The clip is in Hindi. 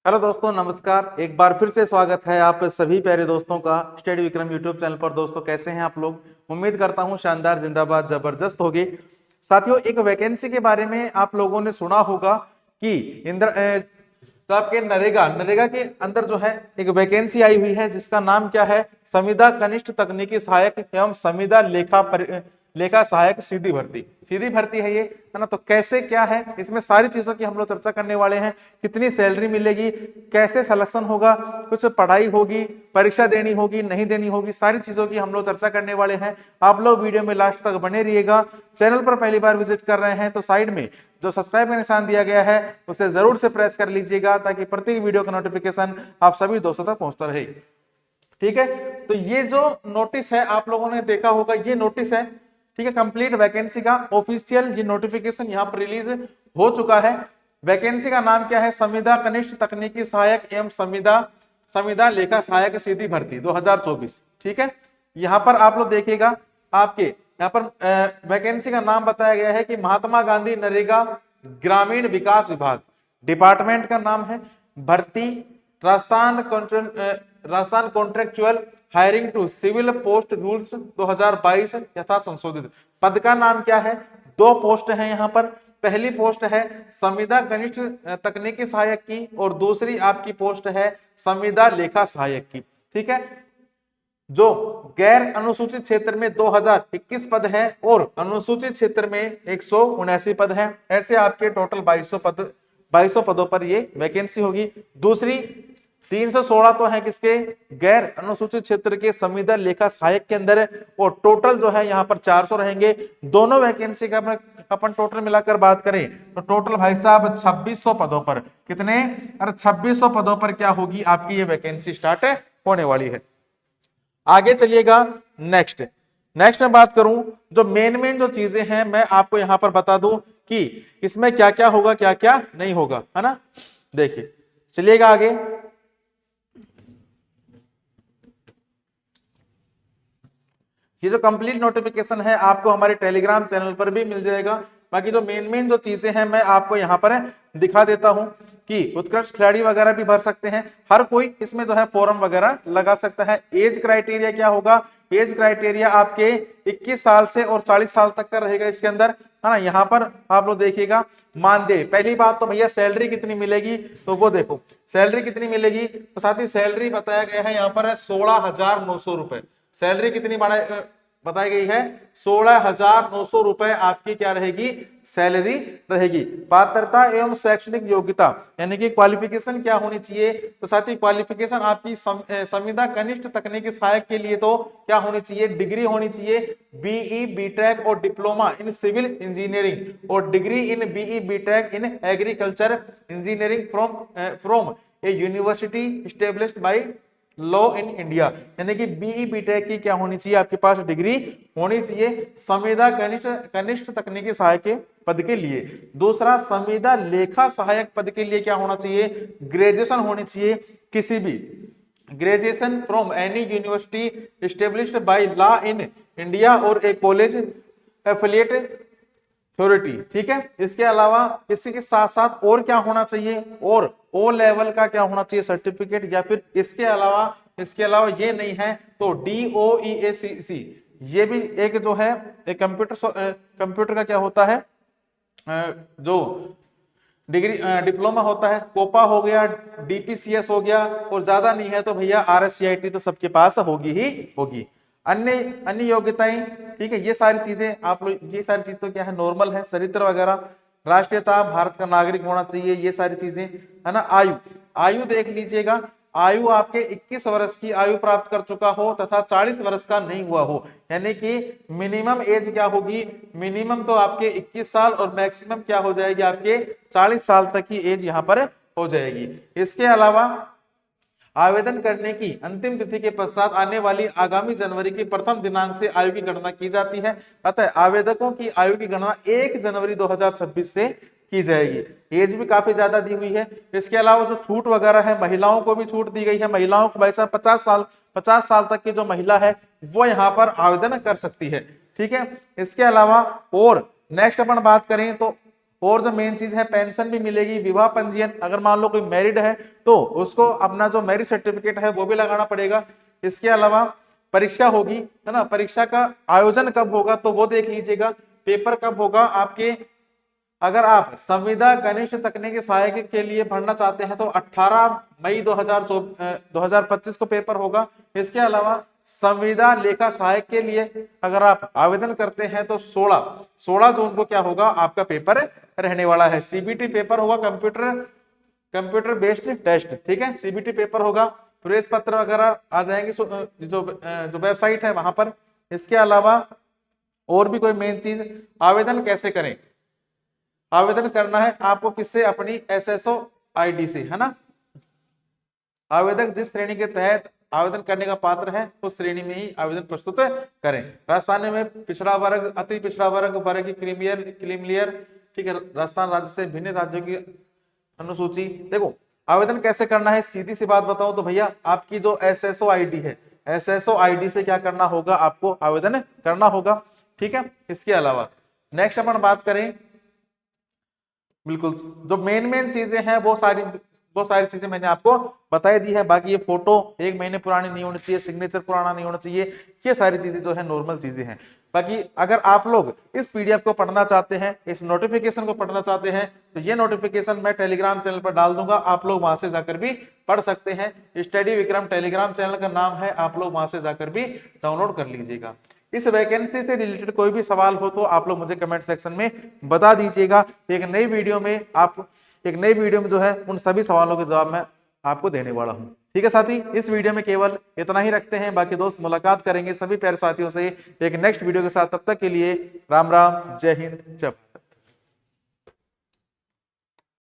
हेलो दोस्तों, नमस्कार। एक बार फिर से स्वागत है आप सभी प्यारे दोस्तों का स्टडी विक्रम यूट्यूब चैनल पर। दोस्तों, कैसे हैं आप लोग? उम्मीद करता हूं शानदार, जिंदाबाद, जबरदस्त होगी। साथियों, एक वैकेंसी के बारे में आप लोगों ने सुना होगा कि तो आपके नरेगा नरेगा के अंदर जो है एक वैकेंसी आई हुई है जिसका नाम क्या है? संविदा कनिष्ठ तकनीकी सहायक एवं संविदा लेखा सहायक सीधी भर्ती है ये, है ना। तो कैसे क्या है, इसमें सारी चीजों की हम लोग चर्चा करने वाले हैं। कितनी सैलरी मिलेगी, कैसे सिलेक्शन होगा, कुछ पढ़ाई होगी, परीक्षा देनी होगी, नहीं देनी होगी, सारी चीजों की हम लोग चर्चा करने वाले हैं। आप लोग वीडियो में लास्ट तक बने रहिएगा। चैनल पर पहली बार विजिट कर रहे हैं तो साइड में जो सब्सक्राइब का निशान दिया गया है उसे जरूर से प्रेस कर लीजिएगा ताकि प्रत्येक वीडियो का नोटिफिकेशन आप सभी दोस्तों तक पहुंचता रहे। ठीक है, तो ये जो नोटिस है आप लोगों ने देखा होगा, ये नोटिस है, ठीक है, कंप्लीट वैकेंसी का ऑफिशियल ये नोटिफिकेशन यहाँ पर रिलीज हो चुका है। वैकेंसी का नाम क्या है? संविदा कनिष्ठ तकनीकी सहायक एवं संविदा लेखा सहायक सीधी भर्ती 2024। ठीक है, यहाँ पर आप लोग देखिएगा, आपके यहाँ पर वैकेंसी का नाम बताया गया है कि महात्मा गांधी नरेगा ग्रामीण विकास विभाग, डिपार्टमेंट का नाम है भर्ती Rajasthan contractual hiring to civil post rules 2022 यथा संशोधित। पद का नाम क्या है? दो पोस्ट है यहाँ पर। पहली पोस्ट है संविदा कनिष्ठ तकनीकी सहायक की और दूसरी आपकी पोस्ट है संविदा लेखा सहायक की। ठीक है, जो गैर अनुसूचित क्षेत्र में 2021 पद है और अनुसूचित क्षेत्र में 179 पद है। ऐसे आपके टोटल 2200 पदों पर ये वैकेंसी होगी। दूसरी 316 तो है किसके? गैर अनुसूचित क्षेत्र के संविदा लेखा सहायक के अंदर, और टोटल जो है यहाँ पर 400 रहेंगे। दोनों वैकेंसी का अपन टोटल मिलाकर बात करें तो टोटल भाई साहब 2600 पदों पर, कितने? अरे 2600 पदों पर क्या होगी आपकी ये वैकेंसी स्टार्ट होने वाली है। आगे चलिएगा, नेक्स्ट में बात करूं, जो मेन जो चीजें हैं मैं आपको यहां पर बता दूं कि इसमें क्या क्या होगा, क्या क्या नहीं होगा, है ना। देखिए, चलिएगा आगे। ये जो कंप्लीट नोटिफिकेशन है आपको हमारे टेलीग्राम चैनल पर भी मिल जाएगा। बाकी जो मेन जो चीजें हैं मैं आपको यहाँ पर दिखा देता हूं कि उत्कृष्ट खिलाड़ी वगैरह भी भर सकते हैं, हर कोई इसमें जो है फॉर्म वगैरह लगा सकता है। एज क्राइटेरिया क्या होगा? एज क्राइटेरिया आपके 21 साल से और 40 साल तक का रहेगा इसके अंदर, है ना। यहाँ पर आप लोग देखिएगा, मानदेय। पहली बात तो भैया सैलरी कितनी मिलेगी, तो वो देखो सैलरी कितनी मिलेगी। तो साथ ही सैलरी बताया गया है यहाँ पर 16,900 रुपए। सैलरी कितनी बताई गई है? 16,900 रुपए आपकी क्या रहेगी? सैलरी रहेगी। पात्रता एवं शैक्षणिक योग्यता यानी कि क्वालिफिकेशन क्या होनी चाहिए? तो साथ ही क्वालिफिकेशन आपकी संविदा कनिष्ठ तकनीकी सहायक के लिए तो क्या होनी चाहिए? डिग्री होनी चाहिए, बीई बीटेक और डिप्लोमा इन सिविल इंजीनियरिंग और degree in BE BTech in agriculture engineering from a university established by law in India. यानी कि बीई बीटेक की क्या होनी चाहिए? आपके पास डिग्री होनी चाहिए संविदा कनिष्ठ तकनीकी सहायक के पद के लिए। दूसरा, संविदा लेखा सहायक पद के लिए क्या होना चाहिए? ग्रेजुएशन होनी चाहिए, किसी भी graduation from any university established by law in India और ए कॉलेज एफिलिएट अथॉरिटी। ठीक है, इसके अलावा इसी के साथ साथ और क्या होना चाहिए? और ओ लेवल का क्या होना चाहिए? सर्टिफिकेट, या फिर इसके अलावा ये नहीं है तो DOEACC, ये भी एक जो है एक कंप्यूटर का क्या होता है, जो डिग्री डिप्लोमा होता है। कोपा हो गया, DPCS हो गया, और ज्यादा नहीं है तो भैया RSCIT तो सबके पास होगी ही होगी। अन्य योग्यताएं, ठीक है, ये सारी चीजें आप लोग, ये सारी चीज तो क्या है, नॉर्मल है। चरित्र वगैरह, राष्ट्रीयता, भारत का नागरिक होना चाहिए, ये सारी चीजें, है ना। आयु देख लीजिएगा, आयु आपके 21 वर्ष की आयु प्राप्त कर चुका हो तथा 40 वर्ष का नहीं हुआ हो, यानी कि मिनिमम एज क्या होगी? मिनिमम तो आपके 21 साल और मैक्सिमम क्या हो जाएगी? आपके 40 साल तक की एज यहाँ पर हो जाएगी। इसके अलावा आवेदन करने की अंतिम तिथि के पश्चात आने वाली आगामी जनवरी की प्रथम दिनांक से आयु की गणना की जाती है। अतः आवेदकों की आयु की गणना 1 जनवरी 2026 से की जाएगी। एज भी काफी ज्यादा दी हुई है। इसके अलावा जो छूट वगैरह है, महिलाओं को भी छूट दी गई है। महिलाओं को भाई साहब 50 साल तक की जो महिला है वो यहाँ पर आवेदन कर सकती है। ठीक है, इसके अलावा और नेक्स्ट अपन बात करें तो और जो मेन चीज है पेंशन भी मिलेगी, विवाह पंजीयन, अगर मान लो कोई मैरिड है तो उसको अपना जो मैरिज सर्टिफिकेट है वो भी लगाना पड़ेगा। इसके अलावा परीक्षा होगी, है ना, परीक्षा का आयोजन कब होगा तो वो देख लीजिएगा। पेपर कब होगा आपके, अगर आप संविदा कनिष्ठ तकनीकी सहायक के लिए भरना चाहते हैं तो 18 मई 2025 को पेपर होगा। इसके अलावा संविदा लेखा सहायक के लिए अगर आप आवेदन करते हैं तो 16 जून को क्या होगा आपका पेपर रहने वाला है। सीबीटी पेपर होगा, कंप्यूटर बेस्ड टेस्ट, ठीक है, सीबीटी पेपर होगा। प्रवेश पत्र वगैरह आ जाएंगे जो वेबसाइट है वहां पर। इसके अलावा और भी कोई मेन चीज, आवेदन कैसे करें, आवेदन करना है आपको किससे, अपनी एसएसओ आईडी से, है ना। आवेदक जिस श्रेणी के तहत आवेदन करने का पात्र है उस श्रेणी में ही आवेदन प्रस्तुत करें। राजस्थान में पिछड़ा वर्ग, अति पिछड़ा वर्ग, वर्ग की क्रीमिलियर, ठीक है, राजस्थान राज्य से भिन्न राज्यों की अनुसूची। देखो आवेदन कैसे करना है, सीधी सी बात बताऊं तो भैया आपकी जो एसएसओ आईडी है, एसएसओ आईडी से क्या करना होगा, आपको आवेदन करना होगा, ठीक है। इसके अलावा नेक्स्ट अपन बात करें, बिल्कुल जो मेन चीजें हैं वो सारी चीजें मैंने आपको बताई दी है। बाकी ये फोटो 1 महीने पुरानी नहीं होनी चाहिए, सिग्नेचर पुराना नहीं होना चाहिए, ये सारी चीजें जो है नॉर्मल चीजें हैं। बाकी अगर आप लोग इस पीडीएफ को पढ़ना चाहते हैं, इस नोटिफिकेशन को पढ़ना चाहते हैं तो ये नोटिफिकेशन मैं टेलीग्राम चैनल पर डाल दूंगा, आप लोग वहां से जाकर भी पढ़ सकते हैं। स्टडी विक्रम टेलीग्राम चैनल का नाम है, आप लोग वहां से जाकर भी डाउनलोड कर लीजिएगा। इस वैकेंसी से रिलेटेड कोई भी सवाल हो तो आप लोग मुझे कमेंट सेक्शन में बता दीजिएगा। एक नई वीडियो में जो है उन सभी सवालों के जवाब मैं आपको देने वाला हूं, ठीक है साथी। इस वीडियो में केवल इतना ही रखते हैं, बाकी दोस्त मुलाकात करेंगे सभी प्यारे साथियों से एक नेक्स्ट वीडियो के साथ। तब तक के लिए राम राम, जय हिंद, जय भारत।